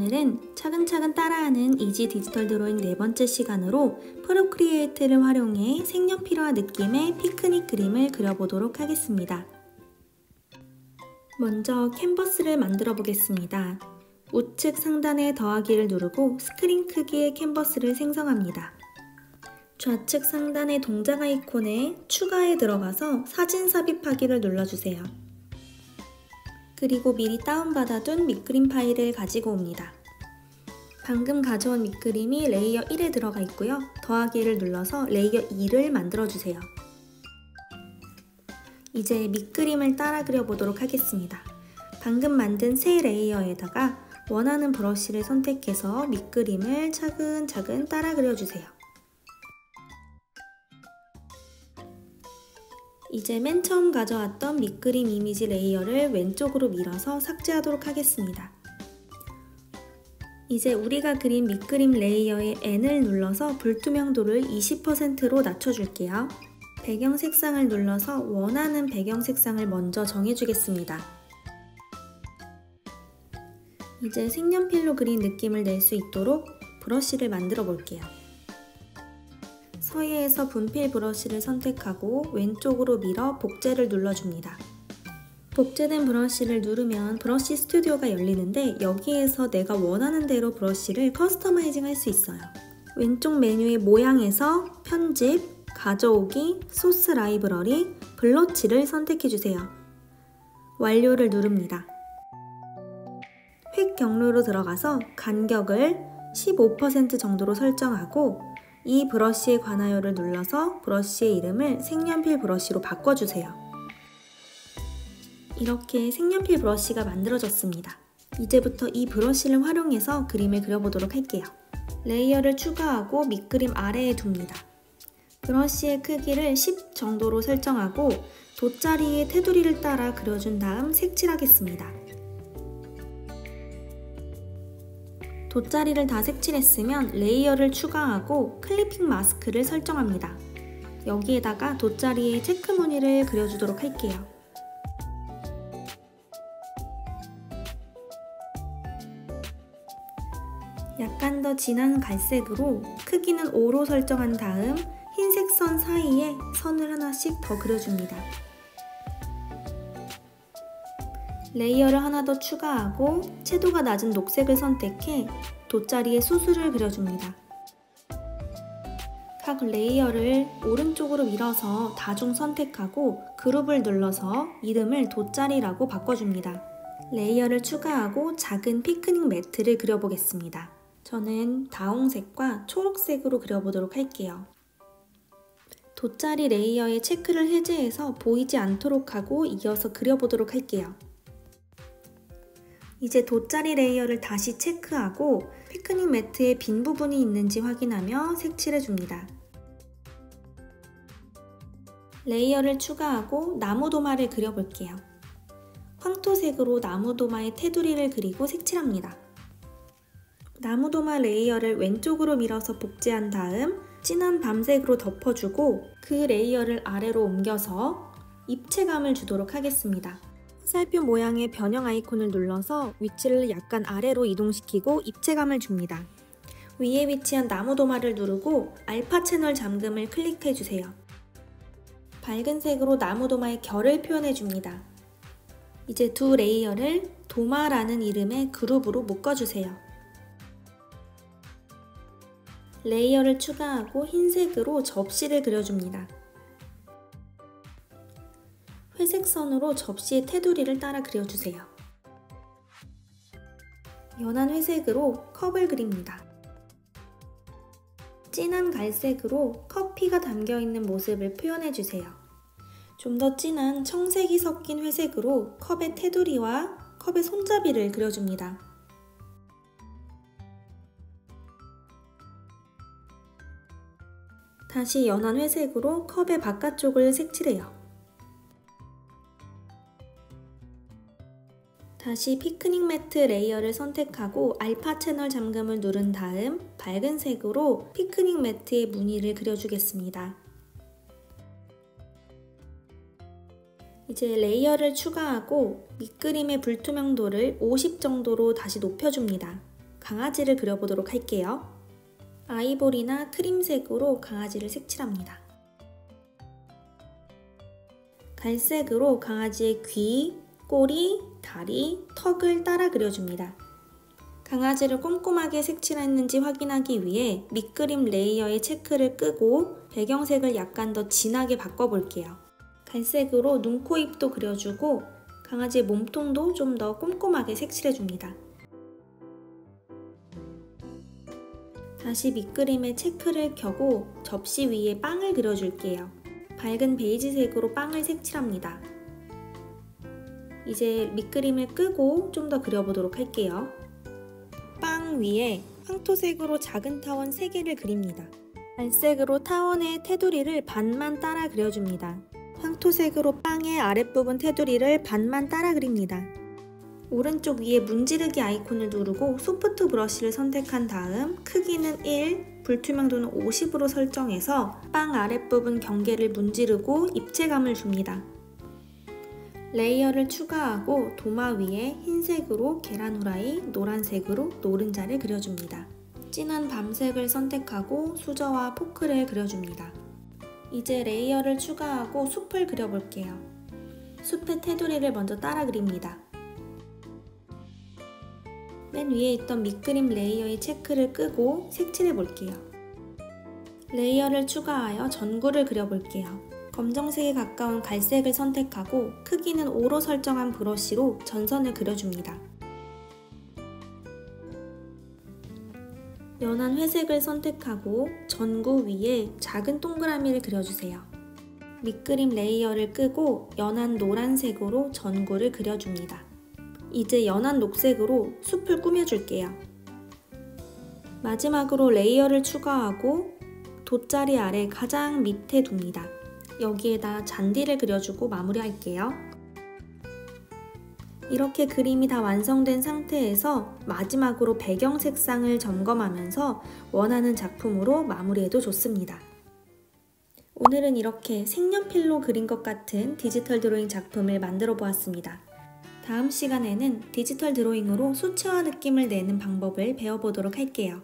오늘은 차근차근 따라하는 이지 디지털 드로잉 네 번째 시간으로 프로크리에이트를 활용해 색연필화 느낌의 피크닉 그림을 그려보도록 하겠습니다. 먼저 캔버스를 만들어 보겠습니다. 우측 상단의 더하기를 누르고 스크린 크기의 캔버스를 생성합니다. 좌측 상단의 동작 아이콘에 추가에 들어가서 사진 삽입하기를 눌러주세요. 그리고 미리 다운받아둔 밑그림 파일을 가지고 옵니다. 방금 가져온 밑그림이 레이어 1에 들어가 있고요. 더하기를 눌러서 레이어 2를 만들어주세요. 이제 밑그림을 따라 그려보도록 하겠습니다. 방금 만든 새 레이어에다가 원하는 브러쉬를 선택해서 밑그림을 차근차근 따라 그려주세요. 이제 맨 처음 가져왔던 밑그림 이미지 레이어를 왼쪽으로 밀어서 삭제하도록 하겠습니다. 이제 우리가 그린 밑그림 레이어의 N을 눌러서 불투명도를 20%로 낮춰줄게요. 배경 색상을 눌러서 원하는 배경 색상을 먼저 정해주겠습니다. 이제 색연필로 그린 느낌을 낼 수 있도록 브러쉬를 만들어 볼게요. 서예에서 분필 브러쉬를 선택하고 왼쪽으로 밀어 복제를 눌러줍니다. 복제된 브러쉬를 누르면 브러쉬 스튜디오가 열리는데 여기에서 내가 원하는 대로 브러쉬를 커스터마이징 할 수 있어요. 왼쪽 메뉴의 모양에서 편집, 가져오기, 소스 라이브러리, 블러치를 선택해주세요. 완료를 누릅니다. 획 경로로 들어가서 간격을 15% 정도로 설정하고 이 브러쉬에 관하여를 눌러서 브러쉬의 이름을 색연필 브러쉬로 바꿔주세요. 이렇게 색연필 브러쉬가 만들어졌습니다. 이제부터 이 브러쉬를 활용해서 그림을 그려보도록 할게요. 레이어를 추가하고 밑그림 아래에 둡니다. 브러쉬의 크기를 10 정도로 설정하고 돗자리의 테두리를 따라 그려준 다음 색칠하겠습니다. 돗자리를 다 색칠했으면 레이어를 추가하고 클리핑 마스크를 설정합니다. 여기에다가 돗자리에 체크 무늬를 그려주도록 할게요. 약간 더 진한 갈색으로 크기는 5로 설정한 다음 흰색 선 사이에 선을 하나씩 더 그려줍니다. 레이어를 하나 더 추가하고 채도가 낮은 녹색을 선택해 돗자리에 수술을 그려줍니다. 각 레이어를 오른쪽으로 밀어서 다중 선택하고 그룹을 눌러서 이름을 돗자리라고 바꿔줍니다. 레이어를 추가하고 작은 피크닉 매트를 그려보겠습니다. 저는 다홍색과 초록색으로 그려보도록 할게요. 돗자리 레이어의 체크를 해제해서 보이지 않도록 하고 이어서 그려보도록 할게요. 이제 돗자리 레이어를 다시 체크하고 피크닉 매트에 빈 부분이 있는지 확인하며 색칠해줍니다. 레이어를 추가하고 나무 도마를 그려볼게요. 황토색으로 나무 도마의 테두리를 그리고 색칠합니다. 나무 도마 레이어를 왼쪽으로 밀어서 복제한 다음 진한 밤색으로 덮어주고 그 레이어를 아래로 옮겨서 입체감을 주도록 하겠습니다. 화살표 모양의 변형 아이콘을 눌러서 위치를 약간 아래로 이동시키고 입체감을 줍니다. 위에 위치한 나무 도마를 누르고 알파 채널 잠금을 클릭해주세요. 밝은 색으로 나무 도마의 결을 표현해줍니다. 이제 두 레이어를 도마라는 이름의 그룹으로 묶어주세요. 레이어를 추가하고 흰색으로 접시를 그려줍니다. 회색 선으로 접시의 테두리를 따라 그려주세요. 연한 회색으로 컵을 그립니다. 진한 갈색으로 커피가 담겨있는 모습을 표현해주세요. 좀 더 진한 청색이 섞인 회색으로 컵의 테두리와 컵의 손잡이를 그려줍니다. 다시 연한 회색으로 컵의 바깥쪽을 색칠해요. 다시 피크닉 매트 레이어를 선택하고 알파 채널 잠금을 누른 다음 밝은 색으로 피크닉 매트의 무늬를 그려주겠습니다. 이제 레이어를 추가하고 밑그림의 불투명도를 50 정도로 다시 높여줍니다. 강아지를 그려보도록 할게요. 아이보리나 크림색으로 강아지를 색칠합니다. 갈색으로 강아지의 귀, 꼬리, 다리, 턱을 따라 그려줍니다. 강아지를 꼼꼼하게 색칠했는지 확인하기 위해 밑그림 레이어의 체크를 끄고 배경색을 약간 더 진하게 바꿔볼게요. 갈색으로 눈, 코, 입도 그려주고 강아지의 몸통도 좀 더 꼼꼼하게 색칠해줍니다. 다시 밑그림에 체크를 켜고 접시 위에 빵을 그려줄게요. 밝은 베이지색으로 빵을 색칠합니다. 이제 밑그림을 끄고 좀 더 그려보도록 할게요. 빵 위에 황토색으로 작은 타원 3개를 그립니다. 갈색으로 타원의 테두리를 반만 따라 그려줍니다. 황토색으로 빵의 아랫부분 테두리를 반만 따라 그립니다. 오른쪽 위에 문지르기 아이콘을 누르고 소프트 브러쉬를 선택한 다음 크기는 1, 불투명도는 50으로 설정해서 빵 아랫부분 경계를 문지르고 입체감을 줍니다. 레이어를 추가하고 도마 위에 흰색으로 계란 후라이, 노란색으로 노른자를 그려줍니다. 진한 밤색을 선택하고 수저와 포크를 그려줍니다. 이제 레이어를 추가하고 숲을 그려볼게요. 숲의 테두리를 먼저 따라 그립니다. 맨 위에 있던 밑그림 레이어의 체크를 끄고 색칠해 볼게요. 레이어를 추가하여 전구를 그려볼게요. 검정색에 가까운 갈색을 선택하고 크기는 5로 설정한 브러쉬로 전선을 그려줍니다. 연한 회색을 선택하고 전구 위에 작은 동그라미를 그려주세요. 밑그림 레이어를 끄고 연한 노란색으로 전구를 그려줍니다. 이제 연한 녹색으로 숲을 꾸며줄게요. 마지막으로 레이어를 추가하고 돗자리 아래 가장 밑에 둡니다. 여기에다 잔디를 그려주고 마무리할게요. 이렇게 그림이 다 완성된 상태에서 마지막으로 배경 색상을 점검하면서 원하는 작품으로 마무리해도 좋습니다. 오늘은 이렇게 색연필로 그린 것 같은 디지털 드로잉 작품을 만들어 보았습니다. 다음 시간에는 디지털 드로잉으로 수채화 느낌을 내는 방법을 배워보도록 할게요.